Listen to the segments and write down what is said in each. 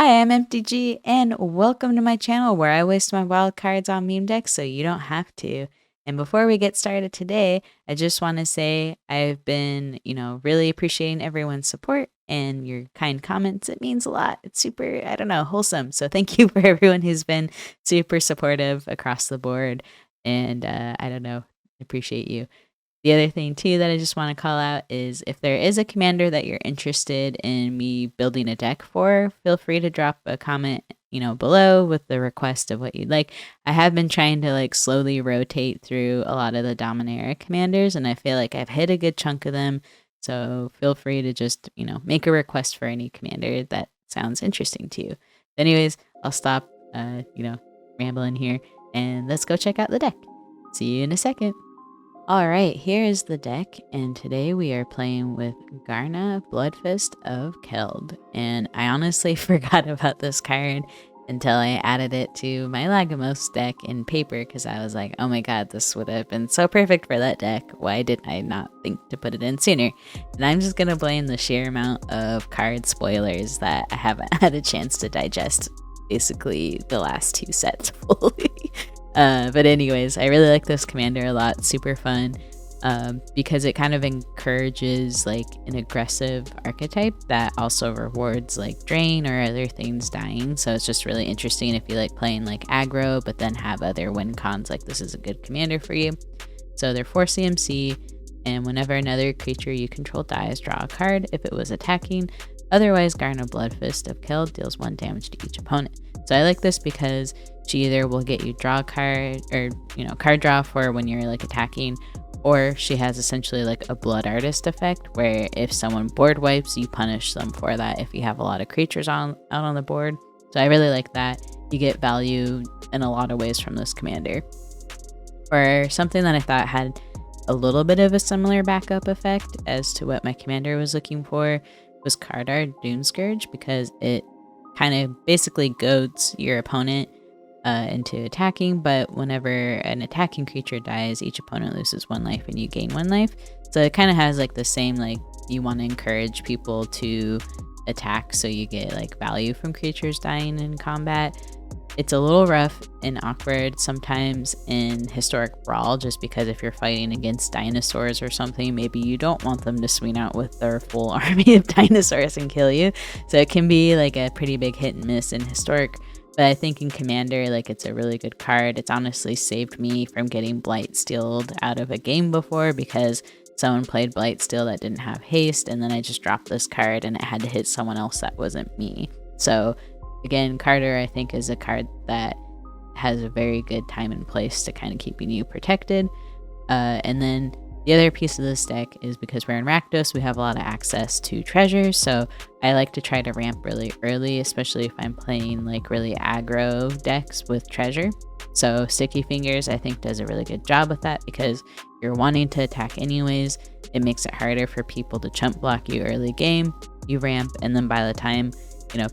Hi, I'm MTG, and welcome to my channel where I waste my wild cards on meme decks so you don't have to. And before we get started today, I just want to say I've been, really appreciating everyone's support and your kind comments. It means a lot. It's super, I don't know, wholesome. So thank you for everyone who's been super supportive across the board. And I don't know, appreciate you. The other thing too that I just want to call out is if there is a commander that you're interested in me building a deck for, feel free to drop a comment, below with the request of what you'd like. I have been trying to slowly rotate through a lot of the Dominaria commanders, and I feel like I've hit a good chunk of them. So feel free to just, make a request for any commander that sounds interesting to you. Anyways, I'll stop rambling here and let's go check out the deck. See you in a second. Alright, here is the deck, and today we are playing with Garna, Bloodfist of Keld. And I honestly forgot about this card until I added it to my Lagomos deck in paper, because I was like, oh my god, this would have been so perfect for that deck. Why did I not think to put it in sooner? And I'm just going to blame the sheer amount of card spoilers that I haven't had a chance to digest basically the last two sets fully. But anyways, I really like this commander a lot. Super fun because it kind of encourages an aggressive archetype that also rewards drain or other things dying. So it's just really interesting if you like playing aggro but then have other win cons. This is a good commander for you. So they're 4 CMC, and whenever another creature you control dies, draw a card if it was attacking. Otherwise, Garna, Bloodfist of Keld deals 1 damage to each opponent. So I like this because she either will get you draw a card or, card draw for when you're attacking, or she has essentially a Blood Artist effect where if someone board wipes, you punish them for that if you have a lot of creatures out on the board. So I really like that. You get value in a lot of ways from this commander. For something that I thought had a little bit of a similar backup effect as to what my commander was looking for was Card Art Doomscourge, because it kind of basically goads your opponent into attacking, but whenever an attacking creature dies, each opponent loses 1 life and you gain 1 life. So it kind of has the same, you want to encourage people to attack so you get value from creatures dying in combat. It's a little rough and awkward sometimes in Historic Brawl, just because if you're fighting against dinosaurs or something, maybe you don't want them to swing out with their full army of dinosaurs and kill you. So it can be a pretty big hit and miss in Historic. But I think in Commander, it's a really good card. It's honestly saved me from getting Blightsteeled out of a game before, because someone played Blightsteel that didn't have haste, and then I just dropped this card and it had to hit someone else that wasn't me. So again, Carter, I think, is a card that has a very good time and place to kind of keeping you protected. And then the other piece of this deck is because we're in Rakdos, we have a lot of access to treasures. So I like to try to ramp really early, especially if I'm playing really aggro decks with treasure. So Sticky Fingers, I think, does a really good job with that, because you're wanting to attack anyways. It makes it harder for people to chump block you early game. You ramp, and then by the time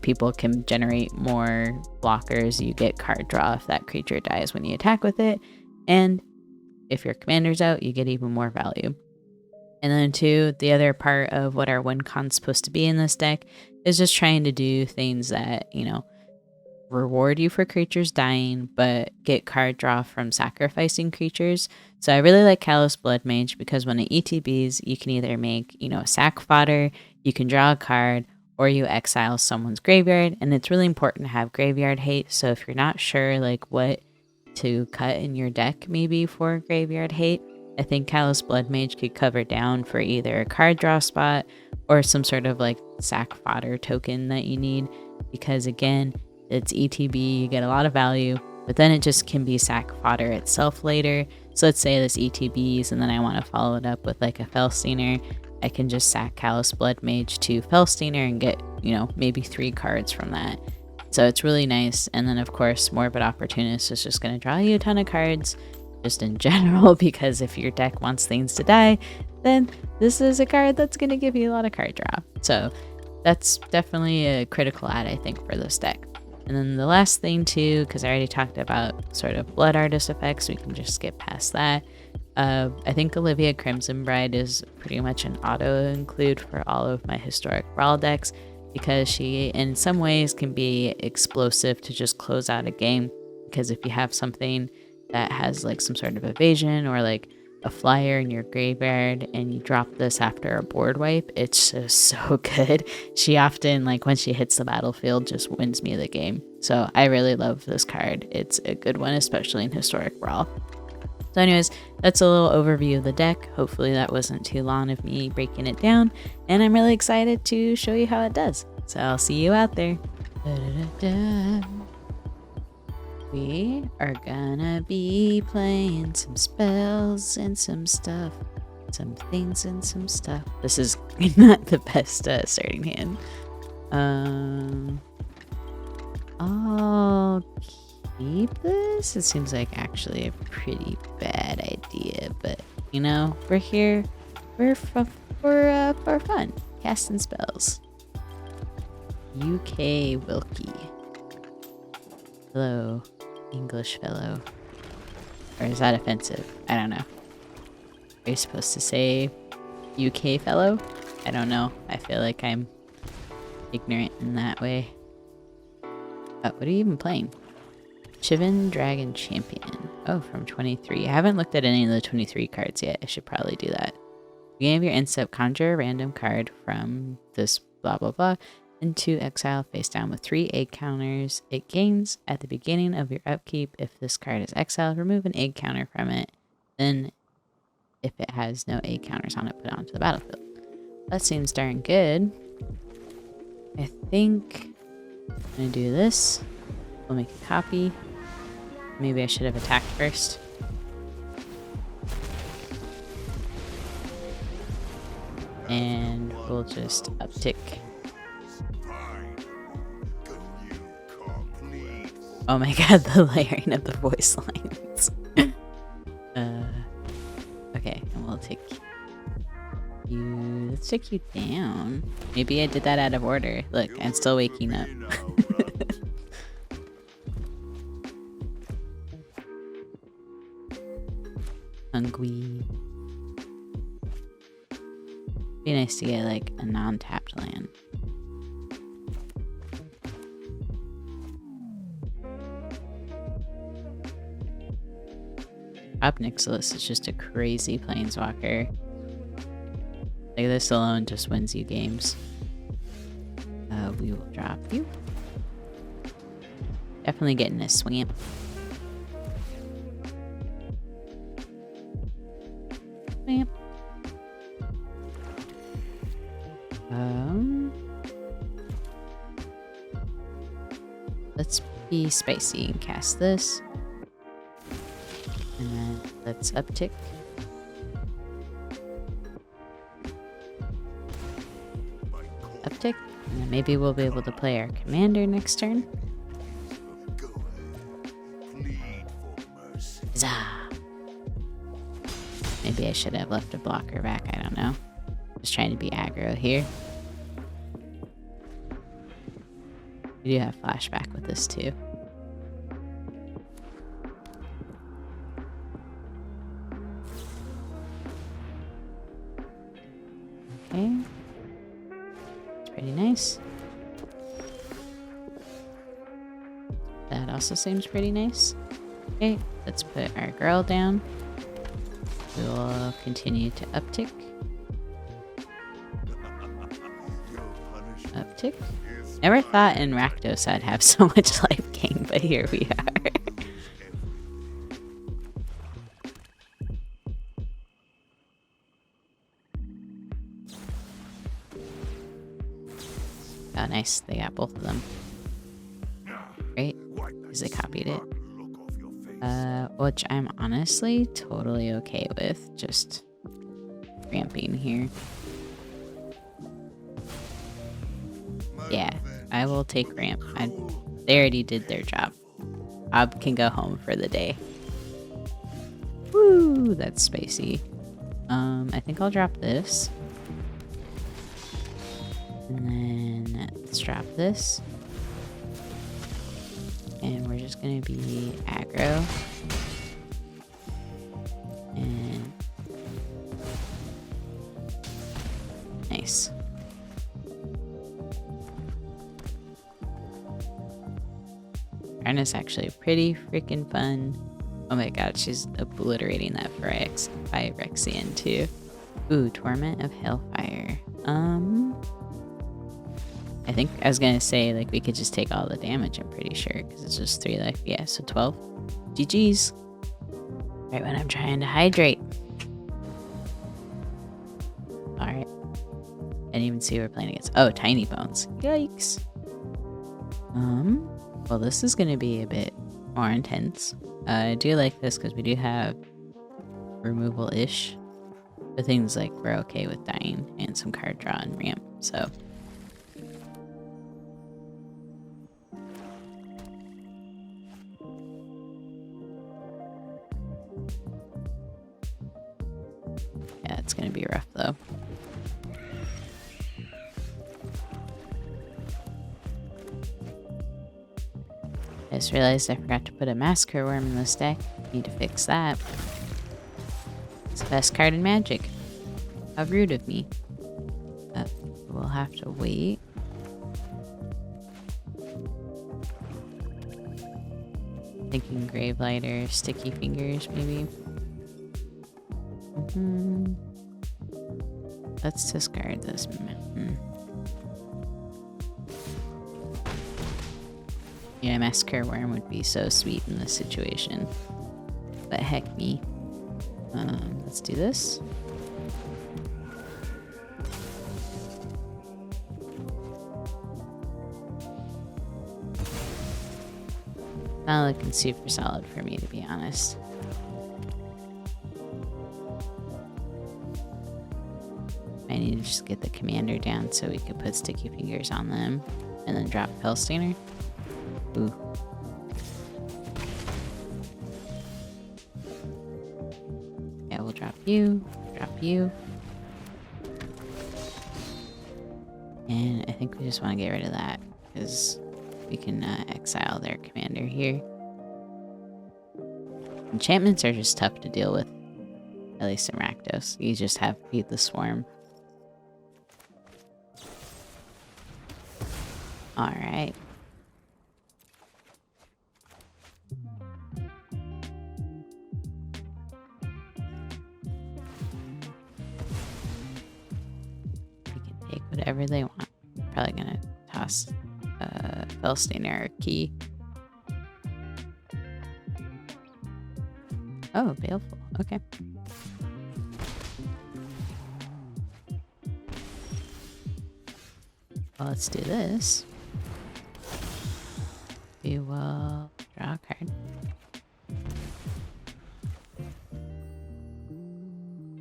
people can generate more blockers, you get card draw if that creature dies when you attack with it. And if your commander's out, you get even more value. And then too, the other part of what our win con's supposed to be in this deck is just trying to do things that, reward you for creatures dying, but get card draw from sacrificing creatures. So I really like Callous Blood Mage, because when it ETBs, you can either make, sack fodder, you can draw a card, or you exile someone's graveyard. And it's really important to have graveyard hate. So if you're not sure what to cut in your deck maybe for graveyard hate, I think Callous Blood Mage could cover down for either a card draw spot or some sort of sack fodder token that you need, because again, it's ETB, you get a lot of value, but then it just can be sack fodder itself later. So let's say this ETBs and then I want to follow it up with a Felsteiner. I can just sack Callous Blood Mage to Felsteiner and get, maybe 3 cards from that. So it's really nice. And then of course, Morbid Opportunist is just going to draw you a ton of cards just in general, because if your deck wants things to die, then this is a card that's going to give you a lot of card draw. So that's definitely a critical add, I think, for this deck. And then the last thing too, because I already talked about sort of Blood Artist effects, we can just skip past that. I think Olivia Crimson Bride is pretty much an auto include for all of my Historic Brawl decks, because she, in some ways, can be explosive to just close out a game. Because if you have something that has like some sort of evasion or like a flyer in your graveyard and you drop this after a board wipe, it's just so good. She often, like when she hits the battlefield, just wins me the game. So I really love this card. It's a good one, especially in Historic Brawl. So anyways, that's a little overview of the deck. Hopefully that wasn't too long of me breaking it down. And I'm really excited to show you how it does. So I'll see you out there. We are gonna be playing some spells and some stuff. Some things and some stuff. This is not the best starting hand. I'll keep this. It seems like actually a pretty bad idea, but you know, we're here. We're for fun, casting spells. UK Wilkie. Hello, English fellow. Or is that offensive? I don't know. Are you supposed to say UK fellow? I don't know. I feel like I'm ignorant in that way. What are you even playing? Chiven Dragon Champion. Oh, from 23. I haven't looked at any of the 23 cards yet. I should probably do that. Beginning of your end step, conjure a random card from this blah blah blah into exile face down with 3 egg counters. It gains at the beginning of your upkeep. If this card is exiled, remove an egg counter from it. Then, if it has no egg counters on it, put it onto the battlefield. That seems darn good. I think I'm gonna do this. We'll make a copy. Maybe I should have attacked first. And we'll just uptick. Oh my god, the layering of the voice lines. Okay, and we'll take you. Let's take you down. Maybe I did that out of order. Look, I'm still waking up. Hungry. Be nice to get like a non-tapped land. Nicholas is just a crazy planeswalker. Like this alone just wins you games. We will drop you. Definitely getting a swamp. Swamp. Let's be spicy and cast this. And then let's uptick. Uptick. And then maybe we'll be able to play our commander next turn. Huzzah. Maybe I should have left a blocker back. I don't know. Just trying to be aggro here. We do have flashback with this too. Okay. It's pretty nice. That also seems pretty nice. Okay, let's put our girl down. We will continue to uptick. Uptick. Never thought in Rakdos I'd have so much life gain, but here we are. Oh, nice. They got both of them. Great. Because they copied it. Which I'm honestly totally okay with. Just ramping here. Yeah, I will take ramp. They already did their job. Ob can go home for the day. Woo, that's spicy. I think I'll drop this. And then let's drop this. And we're just gonna be aggro. And nice. Garna's actually pretty freaking fun. Oh my god, she's obliterating that Phyrexian too. Ooh, Torment of Hellfire. I think I was gonna say like we could just take all the damage, I'm pretty sure, because it's just 3 life. Yeah, so 12. GG's. Right when I'm trying to hydrate. Alright. I didn't even see who we're playing against. Oh, Tiny Bones. Yikes. Well, this is gonna be a bit more intense. I do like this because we do have removal-ish. But things like we're okay with dying and some card draw and ramp, so. Yeah, it's gonna be rough though. I just realized I forgot to put a Massacre Worm in this deck. Need to fix that. It's the best card in Magic. How rude of me. We'll have to wait. Thinking Gravelighter, Sticky Fingers, maybe. Let's discard this. Yeah, Massacre Worm would be so sweet in this situation. But heck me. Let's do this. Not looking super solid for me, to be honest. I need to just get the commander down so we could put Sticky Fingers on them and then drop Felstainer. Ooh. Yeah, we'll drop you, and I think we just want to get rid of that because we can exile their commander here. Enchantments are just tough to deal with, at least in Rakdos. You just have to beat the Swarm. Alright. Whatever they want. Probably gonna toss Felstainer or Key. Oh, Baleful. Okay. Well, let's do this. We will draw a card.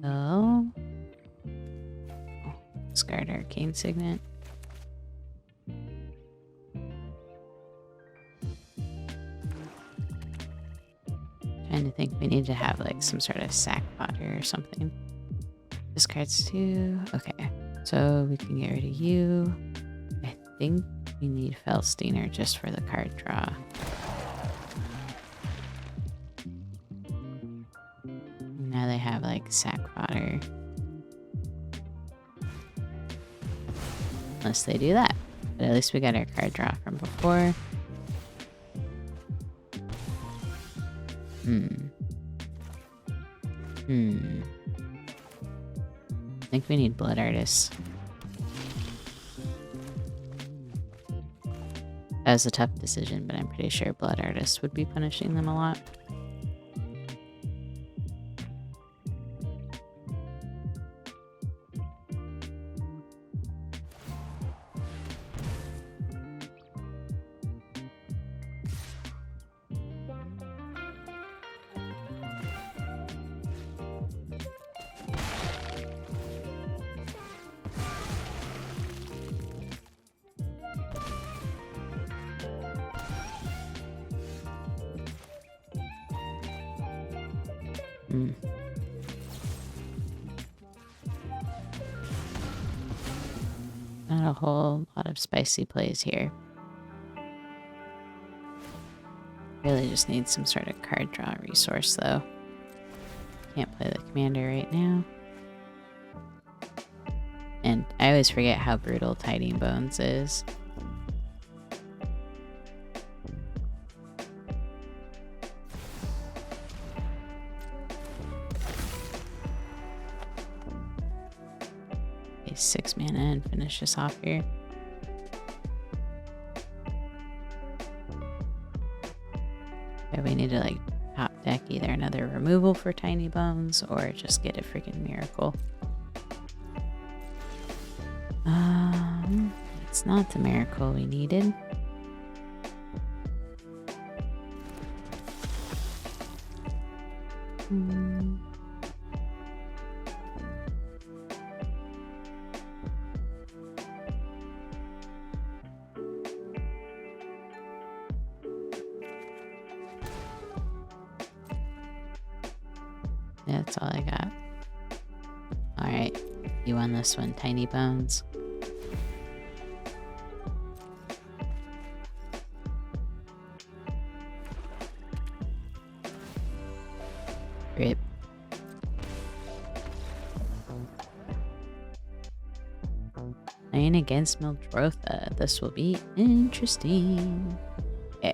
So discard Arcane Signet. Trying to think, we need to have like some sort of sack fodder or something. Discards 2. Okay, so we can get rid of you. I think we need Felstainer just for the card draw. Now they have like sack fodder. Unless they do that. But at least we got our card draw from before. I think we need Blood Artists. That was a tough decision, but I'm pretty sure Blood Artists would be punishing them a lot. Not a whole lot of spicy plays here. Really just need some sort of card draw resource though. Can't play the commander right now. And I always forget how brutal Tiny Bones is. 6 mana and finish this off here. Okay, we need to like top deck either another removal for Tiny Bones or just get a freaking miracle. It's not the miracle we needed. Yeah, that's all I got. Alright, you won this one, Tiny Bones. Rip. Playing against Mildrotha. This will be interesting. Okay.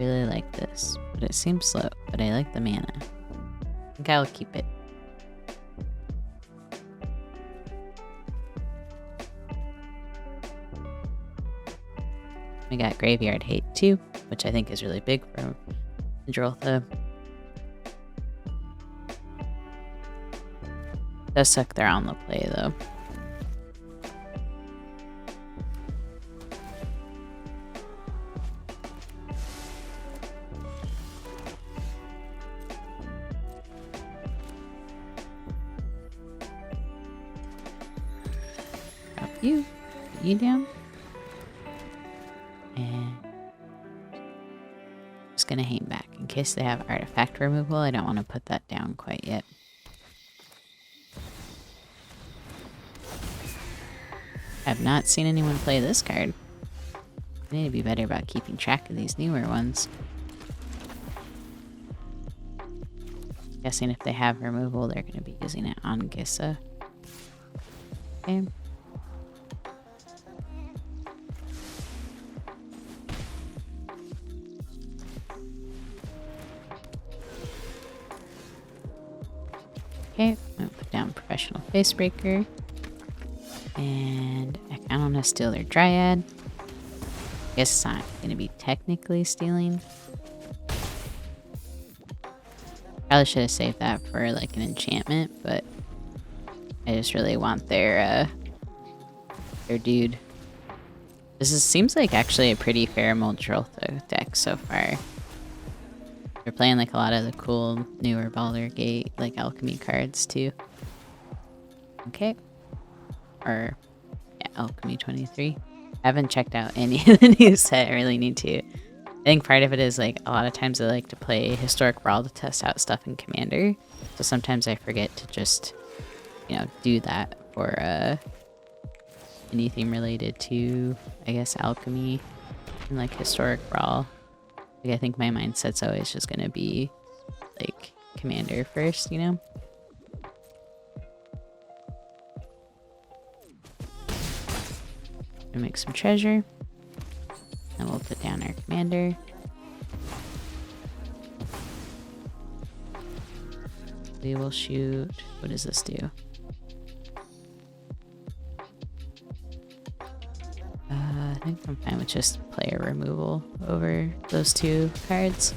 Really like this, but it seems slow. But I like the mana. I think I'll keep it. We got Graveyard Hate too, which I think is really big for Mildrotha. Does suck they're on the play though. Drop you. Put you down. And just gonna hang back in case they have artifact removal. I don't want to put that down quite yet. I've not seen anyone play this card. I need to be better about keeping track of these newer ones. Guessing if they have removal, they're going to be using it on Gissa. Okay. Okay, I'm going to put down Professional Facebreaker. And I kind of want to steal their Dryad. I guess it's not going to be technically stealing. Probably should have saved that for like an enchantment, but I just really want their dude. Seems like actually a pretty fair Mildrotha deck so far. They're playing like a lot of the cool newer Baldur's Gate like alchemy cards too. Okay. Or yeah, Alchemy 23. I haven't checked out any of the new set. I really need to. I think part of it is like a lot of times I like to play Historic Brawl to test out stuff in Commander. So sometimes I forget to just, you know, do that for anything related to, I guess, alchemy and like Historic Brawl. Like I think my mindset's always just gonna be like Commander first, you know? We'll make some treasure. And we'll put down our commander. We will shoot. What does this do? I think I'm fine with just player removal over those two cards.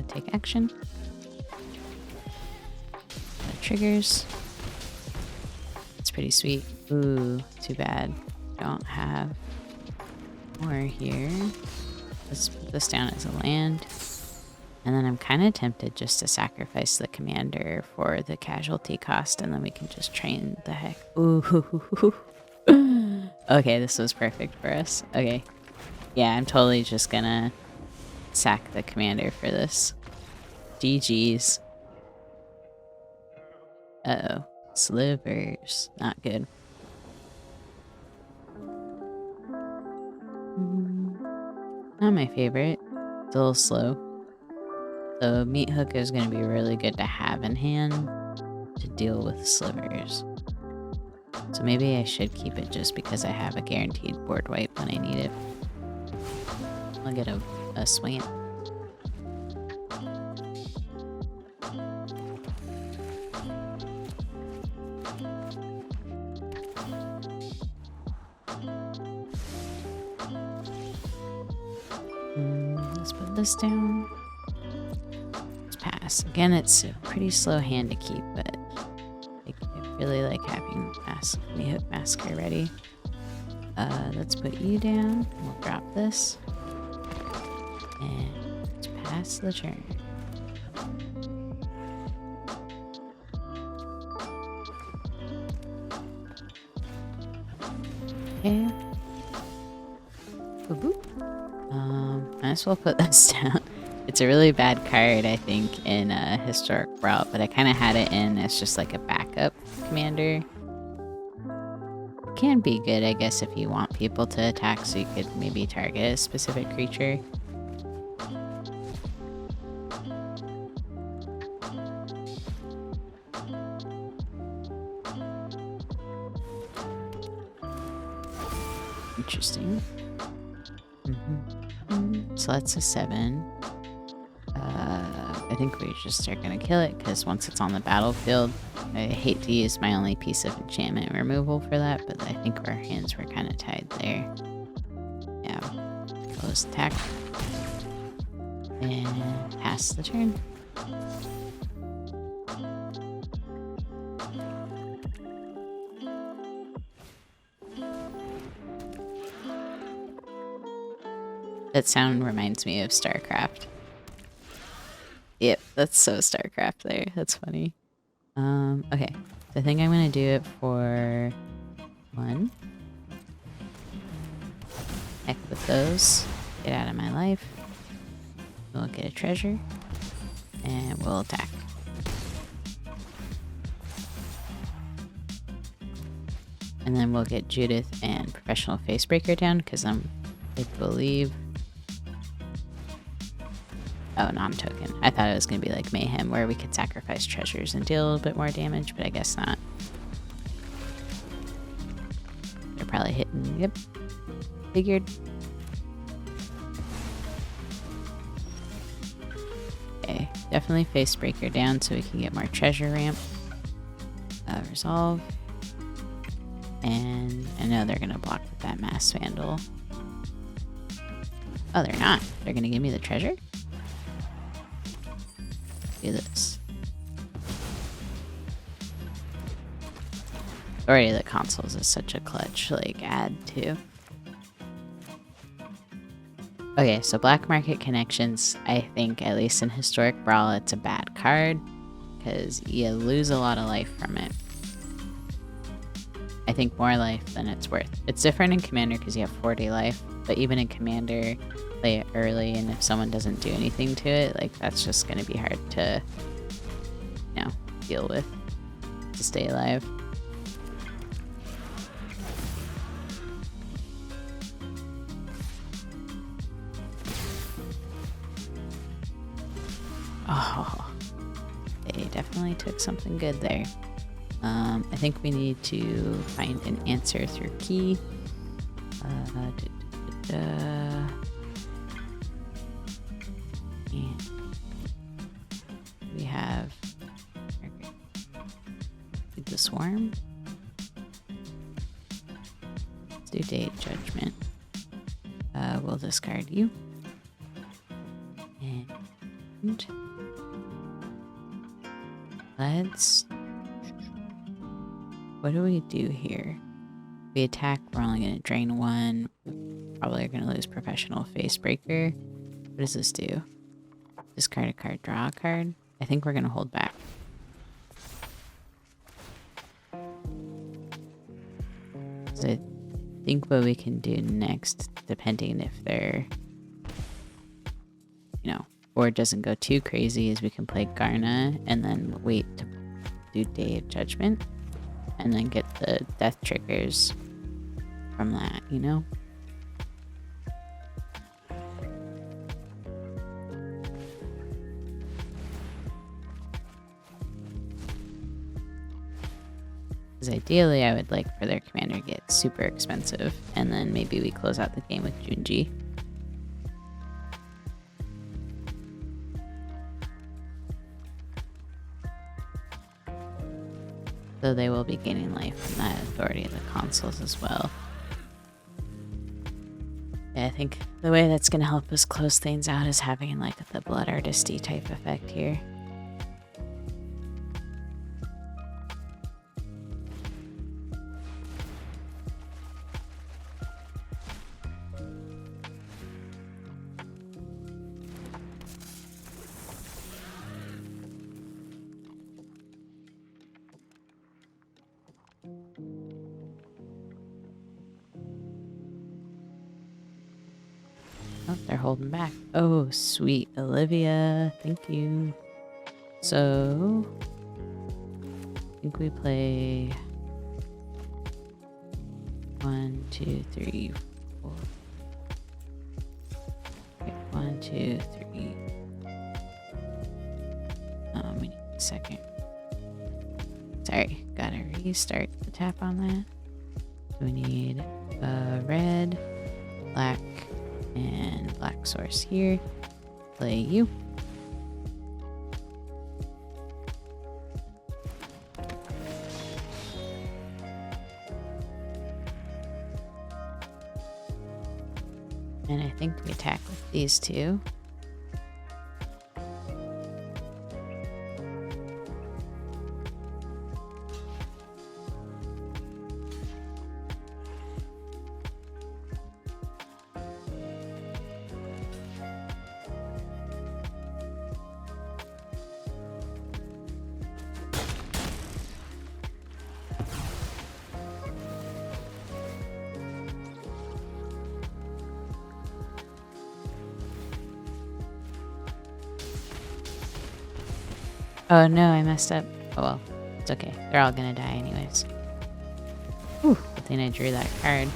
Take action. Triggers. It's pretty sweet. Ooh, too bad. Don't have more here. Let's put this down as a land. And then I'm kind of tempted just to sacrifice the commander for the casualty cost, and then we can just train the heck. Ooh. Okay, this was perfect for us. Okay. Yeah, I'm totally just gonna sack the commander for this. GG's. Uh-oh. Slivers. Not good. Not my favorite. It's a little slow. So Meat Hook is going to be really good to have in hand to deal with slivers. So maybe I should keep it just because I have a guaranteed board wipe when I need it. I'll get a swing. Let's put this down. Let's pass. Again, it's a pretty slow hand to keep, but I really like having masker ready. Let's put you down. We'll drop this. And let's pass the turn. Okay. Boop. Might as well put this down. It's a really bad card, I think, in Historic Brawl, but I kind of had it in as just like a backup commander. It can be good, I guess, if you want people to attack, so you could maybe target a specific creature. Interesting. So that's a 7. I think we just are going to kill it because once it's on the battlefield, I hate to use my only piece of enchantment removal for that, but I think our hands were kind of tied there. Yeah. Close attack. And pass the turn. That sound reminds me of StarCraft. Yep, that's so StarCraft there. That's funny. Okay. So I think I'm gonna do it for 1. Heck with those. Get out of my life. We'll get a treasure. And we'll attack. And then we'll get Judith and Professional Facebreaker down because I believe... Oh, non-token. I thought it was going to be like Mayhem, where we could sacrifice treasures and deal a little bit more damage, but I guess not. They're probably hitting... Yep. Figured. Okay. Definitely Facebreaker down so we can get more treasure ramp. Resolve. And I know they're going to block with that Mass Vandal. Oh, they're not. They're going to give me the treasure? Do this. Already the consoles is such a clutch, like, add to. Okay, so Black Market Connections, I think, at least in Historic Brawl, it's a bad card, because you lose a lot of life from it. I think more life than it's worth. It's different in Commander because you have 40 life, but even in Commander, play it early, and if someone doesn't do anything to it, like, that's just going to be hard to, you know, deal with to stay alive. Oh, they definitely took something good there. I think we need to find an answer through key. And we have the swarm. Let's do Date Judgment. We'll discard you. And let's... What do we do here? We attack, we're only going to drain 1. Probably are going to lose Professional Facebreaker. What does this do? Discard a card, draw a card. I think we're going to hold back. So I think what we can do next, depending if they're, you know, board doesn't go too crazy, is we can play Garna and then wait to do Day of Judgment and then get the death triggers from that, you know? Because ideally, I would like for their commander to get super expensive, and then maybe we close out the game with Junji. So they will be gaining life from that Authority of the Consuls as well. Yeah, I think the way that's going to help us close things out is having like the Blood Artisty type effect here. Oh, they're holding back. Oh, sweet. Olivia. Thank you. So, I think we play 1, 2, 3, 4. Okay, 1, 2, 3. We need a second. Sorry, gotta restart the tap on that. So we need red, black, and black source here. Play you. And I think we attack with these two. Oh no, I messed up. Oh well, it's okay. They're all gonna die anyways. Whew, good thing I drew that card.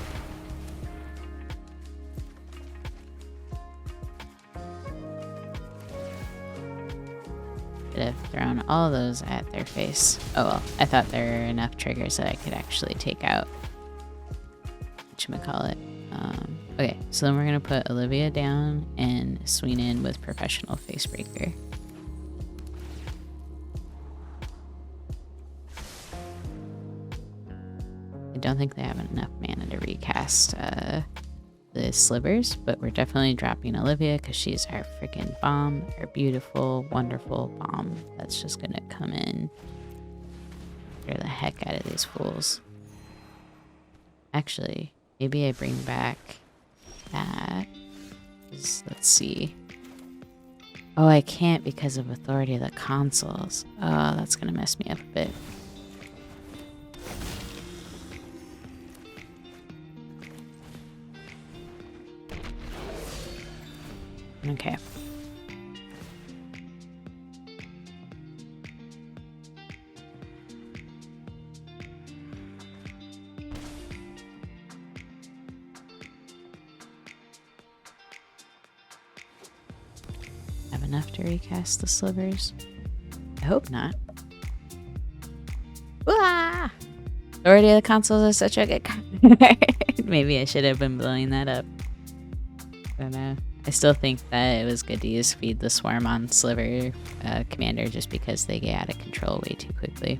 Could have thrown all those at their face. Oh well, I thought there were enough triggers that I could actually take out. Whatchamacallit. Okay, so then we're gonna put Olivia down and swing in with Professional Facebreaker. I don't think they have enough mana to recast the slivers, but we're definitely dropping Olivia because she's our freaking bomb, our beautiful, wonderful bomb that's just gonna come in, scare the heck out of these fools. Actually, maybe I bring back that. Let's see. Oh, I can't because of Authority of the Consuls. Oh, that's gonna mess me up a bit. Okay. Have enough to recast the slivers? I hope not. Wah! Authority of the Consuls is such a good card. Maybe I should have been blowing that up. But I still think that it was good to use Feed the Swarm on Sliver Commander just because they get out of control way too quickly.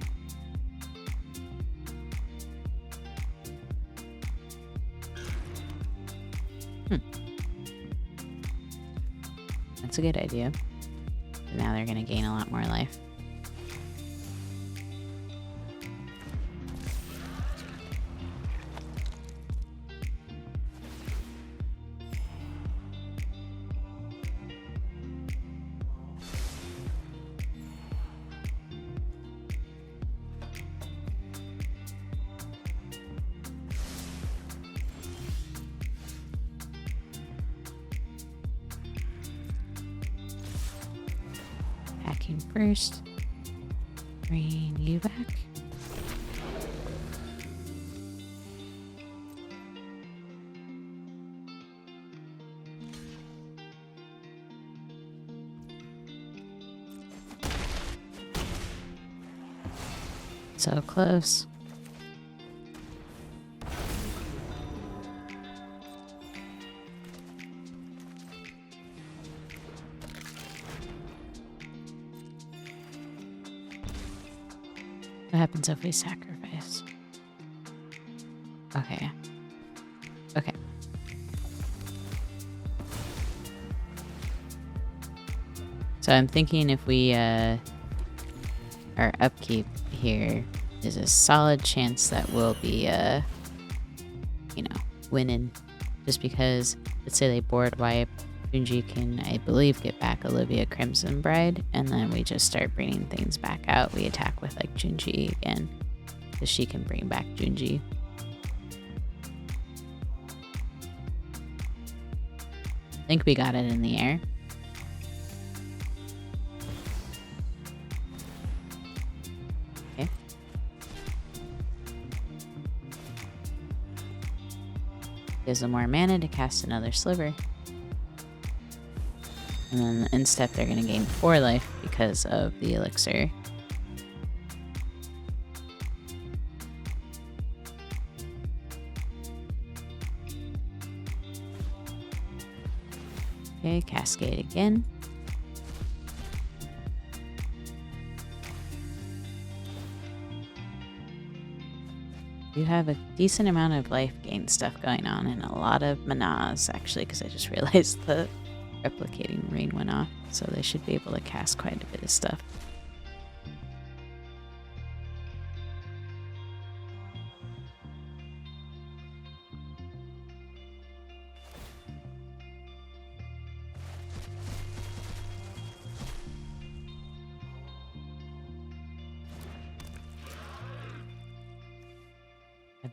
That's a good idea. Now they're going to gain a lot more life. Hacking first. Bring you back. So close. What happens if we sacrifice? Okay. Okay. So I'm thinking if we, our upkeep here is a solid chance that we'll be, you know, winning. Just because, let's say they board wipe, Junji can, I believe, get back Olivia Crimson Bride, and then we just start bringing things back out. We attack with, like, Junji again, because she can bring back Junji. I think we got it in the air. Okay. Gives them more mana to cast another sliver. And then in step they're going to gain 4 life because of the elixir. Okay, cascade again. You have a decent amount of life gain stuff going on and a lot of manas, actually, because I just realized the replicating rain went off, so they should be able to cast quite a bit of stuff.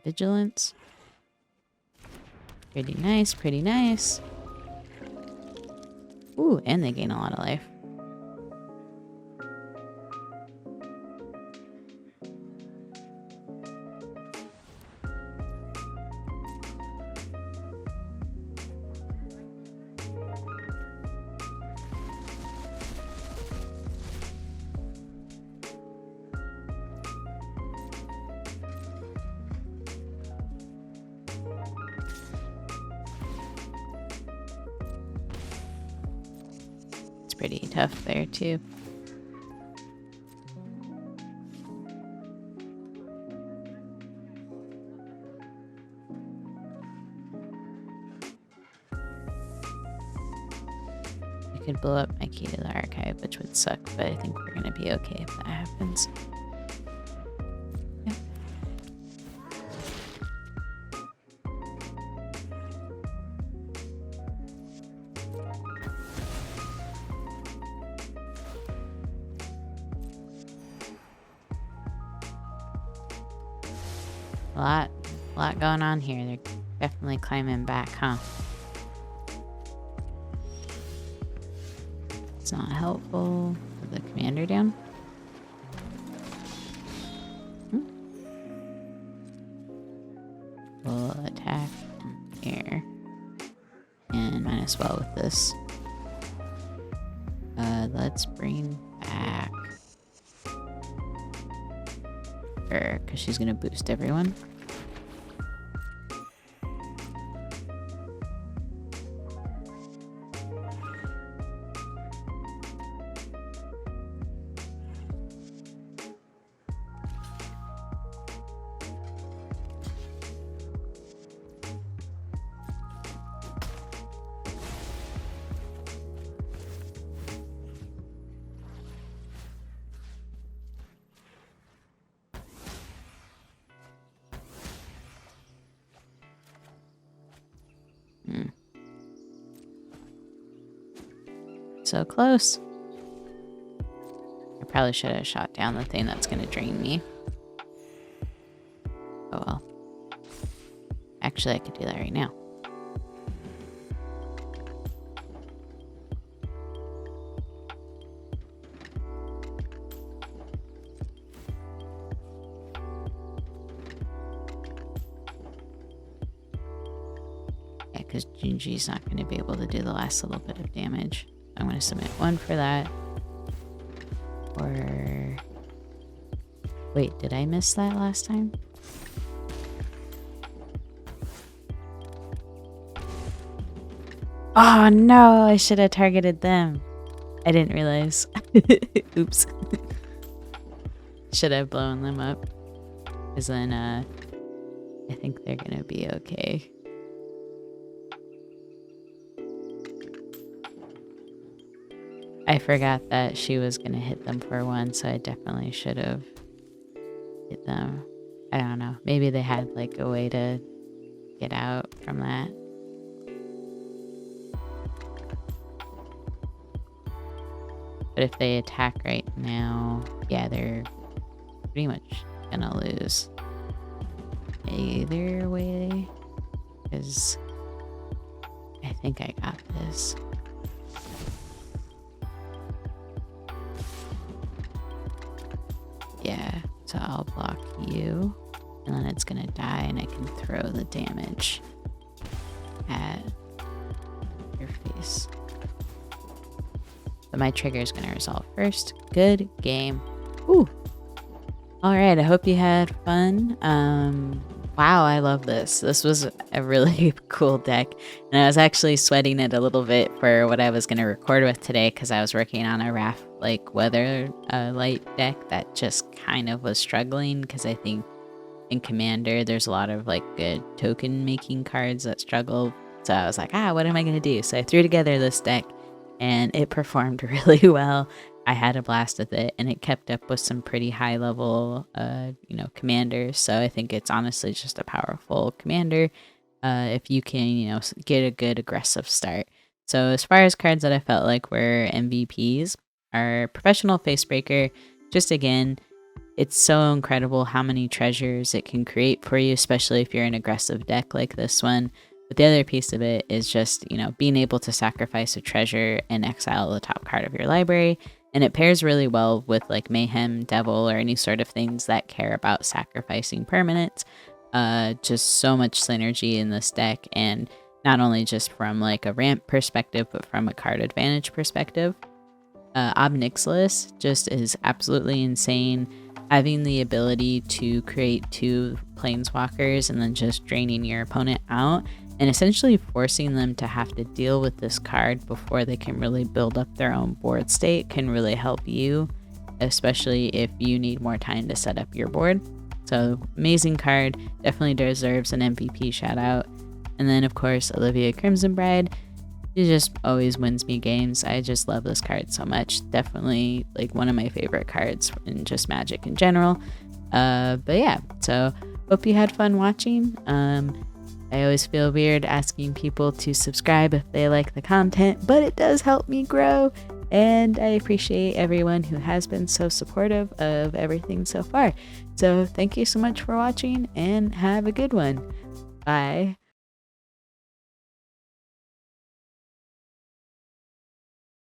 Vigilance. Pretty nice, pretty nice. Ooh, and they gain a lot of life. Pretty tough there too. I could blow up my key to the archive, which would suck, but I think we're gonna be okay if that happens. Yep. A lot going on here. They're definitely climbing back, huh? It's not helpful. Put the commander down. We'll attack here. And might as well with this. Let's bring back her, because she's gonna boost everyone. So close. I probably should have shot down the thing that's gonna drain me. Oh well. Actually, I could do that right now. Yeah, because Junji's not going to be able to do the last little bit of damage. I'm going to submit 1 for that. Or... wait, did I miss that last time? Oh no, I should have targeted them. I didn't realize. Oops. should have blown them up. Because then I think they're gonna be okay. I forgot that she was gonna hit them for one, so I definitely should have hit them. I don't know. Maybe they had like a way to get out from that. But if they attack right now, yeah, they're pretty much gonna lose. Either way, because I think I got this. Yeah, so I'll block you, and then it's gonna die, and I can throw the damage at your face. But my trigger is gonna resolve first. Good game. Ooh. All right, I hope you had fun. Wow, I love this. This was a really cool deck, and I was actually sweating it a little bit for what I was going to record with today because I was working on a Wrath like weather light deck that just kind of was struggling because I think in Commander there's a lot of like good token making cards that struggle. So I was like, what am I going to do? So I threw together this deck, and it performed really well. I had a blast with it, and it kept up with some pretty high level, commanders. So I think it's honestly just a powerful commander if you can, get a good aggressive start. So as far as cards that I felt like were MVPs, our Professional Facebreaker, just again, it's so incredible how many treasures it can create for you, especially if you're an aggressive deck like this one. But the other piece of it is just, being able to sacrifice a treasure and exile the top card of your library. And it pairs really well with like Mayhem, Devil, or any sort of things that care about sacrificing permanents. Just so much synergy in this deck, and not only just from like a ramp perspective, but from a card advantage perspective. Ob Nixilis just is absolutely insane. Having the ability to create 2 planeswalkers and then just draining your opponent out, and essentially forcing them to have to deal with this card before they can really build up their own board state can really help you, especially if you need more time to set up your board. So amazing card, definitely deserves an MVP shout out. And then of course Olivia Crimson Bride, she just always wins me games. I just love this card so much. Definitely like one of my favorite cards in just Magic in general. But yeah, so hope you had fun watching. I always feel weird asking people to subscribe if they like the content, but it does help me grow, and I appreciate everyone who has been so supportive of everything so far. So thank you so much for watching, and have a good one. Bye.